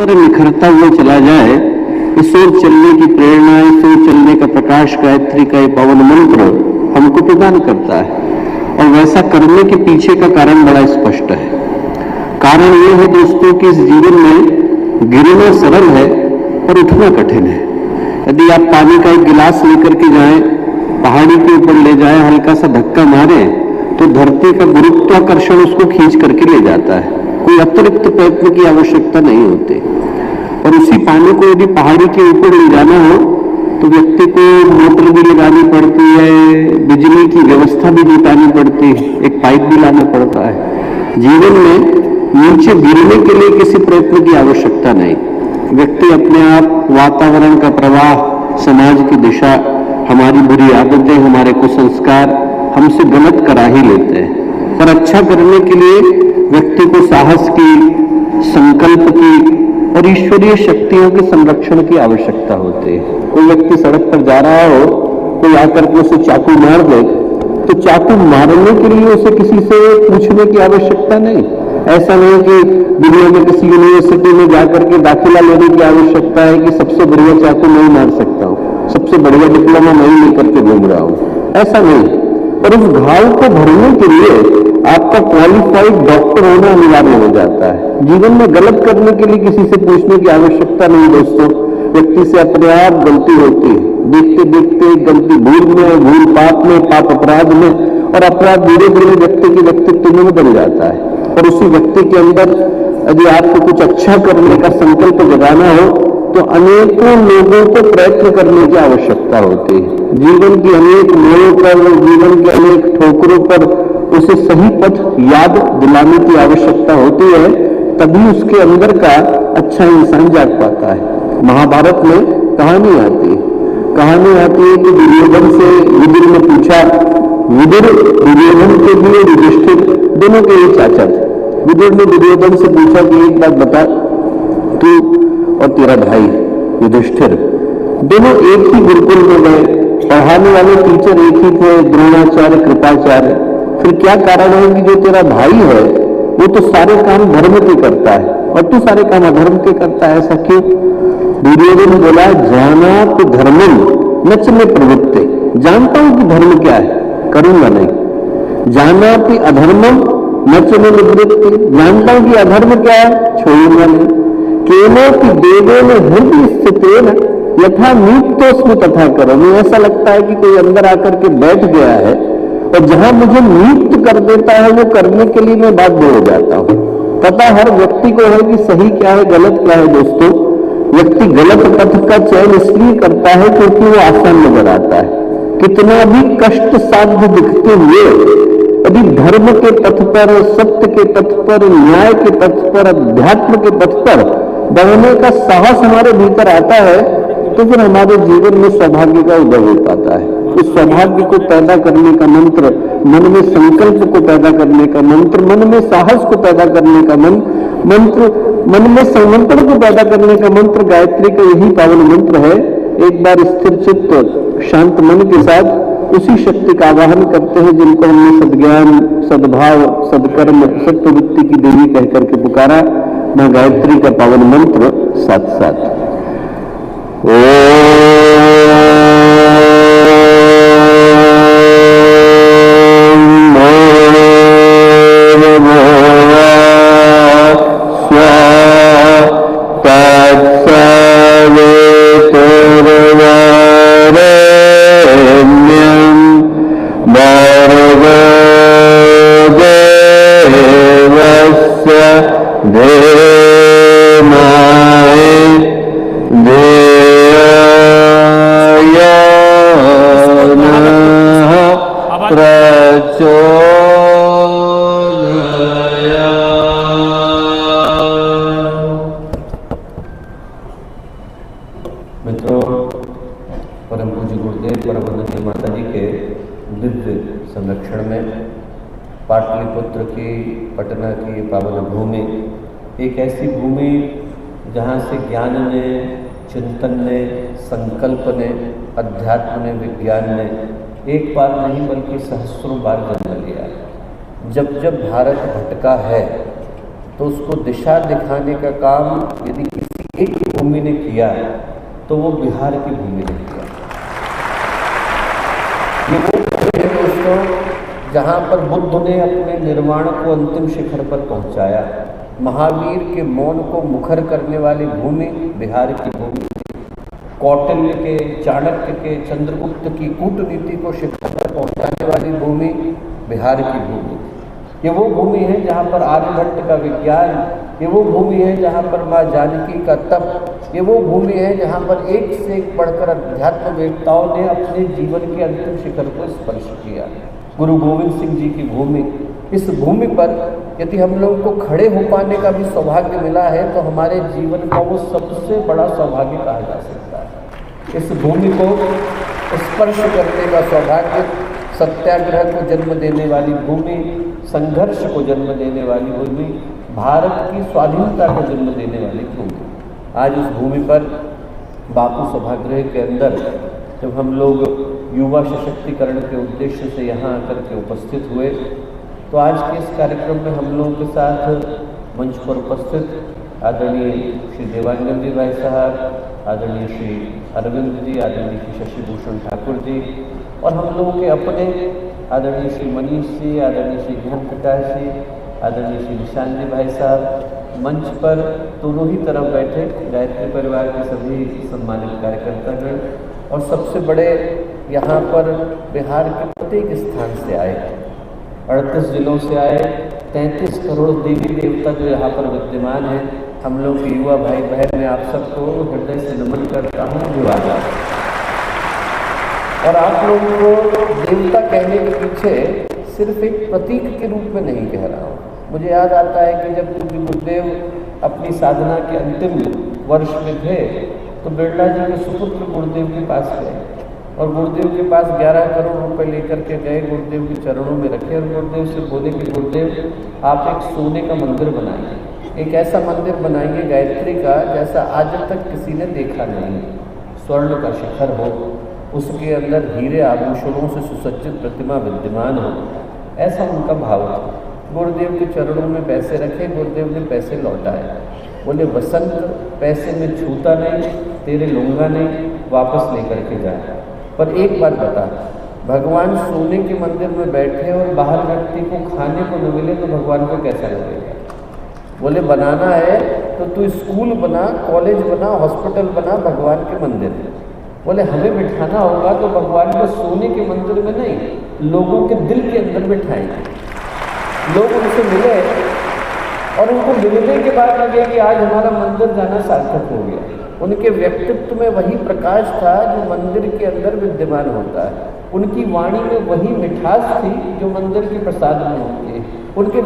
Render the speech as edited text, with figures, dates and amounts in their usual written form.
तरह निखरता हुआ चला जाए। इस ओर चलने की प्रेरणा, इस ओर चलने का प्रकाश गायत्री का ये पावन मंत्र हमको प्रदान करता है। और वैसा करने के पीछे का कारण बड़ा स्पष्ट है। कारण ये है दोस्तों कि इस जीवन में गिरना सरल है और उठना कठिन है। यदि आप पानी का एक गिलास लेकर के जाएं, पहाड़ी के ऊपर ले जाएं, हल्का सा धक्का मारें तो धरती का गुरुत्वाकर्षण उसको खींच करके ले जाता है। कोई अतिरिक्त प्रयत्न की आवश्यकता नहीं होती। और उसी पानी को यदि पहाड़ी के ऊपर ले जाना हो तो व्यक्ति को मोटर भी लगानी पड़ती है, बिजली की व्यवस्था भी जुटानी पड़ती है, एक पाइप भी लाना पड़ता है। जीवन में नीचे गिरने के लिए किसी प्रयत्न की आवश्यकता नहीं। व्यक्ति अपने आप वातावरण का प्रवाह, समाज की दिशा, हमारी बुरी आदतें, हमारे कुसंस्कार हमसे गलत करा ही लेते हैं। पर अच्छा करने के लिए व्यक्ति को साहस की, संकल्प की और ईश्वरीय शक्तियों के संरक्षण की आवश्यकता होती है। कोई व्यक्ति सड़क पर जा रहा हो, कोई आकर के उसे चाकू मार दे तो चाकू मारने के लिए उसे किसी से पूछने की आवश्यकता नहीं। ऐसा नहीं कि दुनिया में किसी यूनिवर्सिटी में जाकर के दाखिला लेने की आवश्यकता है कि सबसे बढ़िया चाकू नहीं मार सकता हूं, सबसे बढ़िया डिप्लोमा नहीं लेकर के घूम रहा हूं, ऐसा नहीं। पर उस घाव को भरने के लिए आपका क्वालिफाइड डॉक्टर होना अनिवार्य हो जाता है। जीवन में गलत करने के लिए किसी से पूछने की आवश्यकता नहीं दोस्तों। व्यक्ति से अपने आप गलती होती है, देखते देखते गलती भूल में, भूल पाप में, पाप अपराध में, और अपराध धीरे धीरे व्यक्ति के व्यक्तित्व में बदल जाता है। और उसी व्यक्ति के अंदर यदि आपको कुछ अच्छा करने का संकल्प जगाना हो तो अनेकों लोगों को प्रयत्न करने की आवश्यकता होती है। जीवन की अनेक मोड़ों पर, जीवन के अनेक ठोकरों पर उसे सही पथ याद दिलाने की आवश्यकता होती है, तभी उसके अंदर का अच्छा इंसान जाग पाता है। महाभारत में कहानी आती है कि दुर्योधन से विदुर ने पूछा, विदुर दुर्योधन के लिए युधिष्ठिर दोनों के ही चाचा थे। विदुर ने दुर्योधन से पूछा कि एक बात बता, तू और तेरा भाई युधिष्ठिर दोनों एक ही गुरुकुल में गए, पढ़ाने वाले टीचर एक ही थे, द्रोणाचार्य, कृपाचार्य, फिर क्या कारण है कि जो तेरा भाई है वो तो सारे काम धर्म के करता है और तू सारे काम अधर्म के करता है, ऐसा क्यों? दुर्योधन बोला, जानात धर्मम न च मे प्रवृत्ते, जानता हूं कि धर्म क्या है, करूंगा नहीं। जानाति अधर्मम न च मे निवृत्ति, जानता हूं कि अधर्म क्या है, छोड़ूंगा नहीं। केनोपि देवेन हृदय स्थितेन यथा नियुक्तोस्मि तथा करोमि, ऐसा लगता है कि कोई अंदर आकर के बैठ गया है और जहां मुझे नियुक्त कर देता है वो करने के लिए मैं बाध्य हो जाता हूं। पता हर व्यक्ति को है कि सही क्या है, गलत क्या है दोस्तों। व्यक्ति गलत पथ का चयन इसलिए करता है क्योंकि वो आसान नजर आता है। कितना भी कष्ट साध्य दिखते हुए यदि धर्म के पथ पर, सत्य के पथ पर, न्याय के पथ पर, अध्यात्म के पथ पर बढ़ने का साहस हमारे भीतर आता है तो फिर हमारे जीवन में सौभाग्य का उदय हो पाता है। उस सौभाग्य को पैदा करने का मंत्र, मन में संकल्प को पैदा करने का मंत्र, मन में साहस को पैदा करने का मंत्र, मन में संयंत्रण को पैदा करने का मंत्र गायत्री का यही पावन मंत्र है। एक बार स्थिर चित्त शांत मन के साथ उसी शक्ति का आवाहन करते हैं जिनको हमने सद्ज्ञान, सद्भाव, सदकर्म, सत्प्रवृत्ति की देवी कहकर के पुकारा। मां गायत्री का पावन मंत्र साथ साथ मित्रों, परम पूज्य गुरुदेव परमवंदनीय माता जी के दिव्य संरक्षण में पाटलिपुत्र की, पटना की पावन भूमि एक ऐसी भूमि जहाँ से ज्ञान ने, चिंतन ने, संकल्प ने, अध्यात्म ने, विज्ञान ने एक बार नहीं बल्कि सहस्रों बार जन्म लिया। जब जब भारत भटका है तो उसको दिशा दिखाने का काम यदि किसी एक भूमि ने किया तो वो बिहार की भूमि ने किया। ये वो भूमि है दोस्तों जहाँ पर बुद्ध ने अपने निर्वाण को अंतिम शिखर पर पहुँचाया। महावीर के मौन को मुखर करने वाली भूमि बिहार की भूमि, कौटिल्य के, चाणक्य के, चंद्रगुप्त की कूटनीति को शिखर पर पहुँचाने वाली भूमि बिहार की भूमि। ये वो भूमि है जहाँ पर आर्यभट्ट का विज्ञान, ये वो भूमि है जहाँ पर माँ जानकी का तप, ये वो भूमि है जहाँ पर एक से एक बढ़कर अध्यात्मवेत्ताओं ने अपने जीवन के अंतिम शिखर को स्पर्श किया। गुरु गोविंद सिंह जी की भूमि, इस भूमि पर यदि हम लोगों को खड़े हो पाने का भी सौभाग्य मिला है तो हमारे जीवन का वो सबसे बड़ा सौभाग्य कहा जा सकता है। इस भूमि को स्पर्श करने का सौभाग्य, सत्याग्रह को जन्म देने वाली भूमि, संघर्ष को जन्म देने वाली भूमि, भारत की स्वाधीनता को जन्म देने वाली भूमि। आज उस भूमि पर बापू सभागृह के अंदर जब हम लोग युवा सशक्तिकरण के उद्देश्य से यहाँ आकर के उपस्थित हुए तो आज के इस कार्यक्रम में हम लोगों के साथ मंच पर उपस्थित आदरणीय श्री देवानंद जी भाई साहब, आदरणीय श्री अरविंद जी, आदरणीय श्री शशि भूषण ठाकुर जी और हम लोगों के अपने आदरणीय श्री मनीष जी, आदरणीय श्री ज्ञान प्रकाश जी, आदरणीय श्री निशान जी भाई साहब, मंच पर दोनों ही तरफ बैठे गायत्री परिवार के सभी सम्मानित कार्यकर्तागण और सबसे बड़े यहाँ पर बिहार के प्रत्येक स्थान से आए, 38 जिलों से आए, 33 करोड़ देवी देवता जो यहाँ पर विद्यमान है। हम लोग के युवा भाई बहन, मैं आप सबको हृदय से नमन करता हूँ, धन्यवाद। और आप लोगों को देवता कहने के पीछे सिर्फ एक प्रतीक के रूप में नहीं कह रहा हूँ। मुझे याद आता है कि जब पूज्य गुरुदेव अपनी साधना के अंतिम वर्ष में थे तो बिरला जी के सुपुत्र गुरुदेव के पास गए और गुरुदेव के पास 11 करोड़ रुपए लेकर के गए, गुरुदेव के चरणों में रखे और गुरुदेव से बोले कि गुरुदेव आप एक सोने का मंदिर बनाइए, एक ऐसा मंदिर बनाइए गायत्री का जैसा आज तक किसी ने देखा नहीं, स्वर्ण का शिखर हो, उसके अंदर हीरे आभूषणों से सुसज्जित प्रतिमा विद्यमान हो, ऐसा उनका भाव था। गुरुदेव के चरणों में पैसे रखे, गुरुदेव ने पैसे लौटाए, बोले वसंत पैसे में छूता नहीं, तेरे लूँगा नहीं, वापस लेकर के जाए। पर एक बात बता, भगवान सोने के मंदिर में बैठे और बाहर व्यक्ति को खाने को न मिले तो भगवान को कैसा लगेगा? बोले बनाना है तो तू स्कूल बना, कॉलेज बना, हॉस्पिटल बना, भगवान के मंदिर में। बोले हमें बिठाना होगा तो भगवान को सोने के मंदिर में नहीं, लोगों के दिल के अंदर बिठाएंगे। लोग उनसे मिले और उनको मिलने के बाद लगे कि आज हमारा मंदिर जाना सार्थक हो गया। उनके व्यक्तित्व में वही प्रकाश था जो मंदिर के अंदर विद्यमान होता है, उनकी वाणी में वही मिठास थी जो मंदिर के प्रसाद में होती है, उनके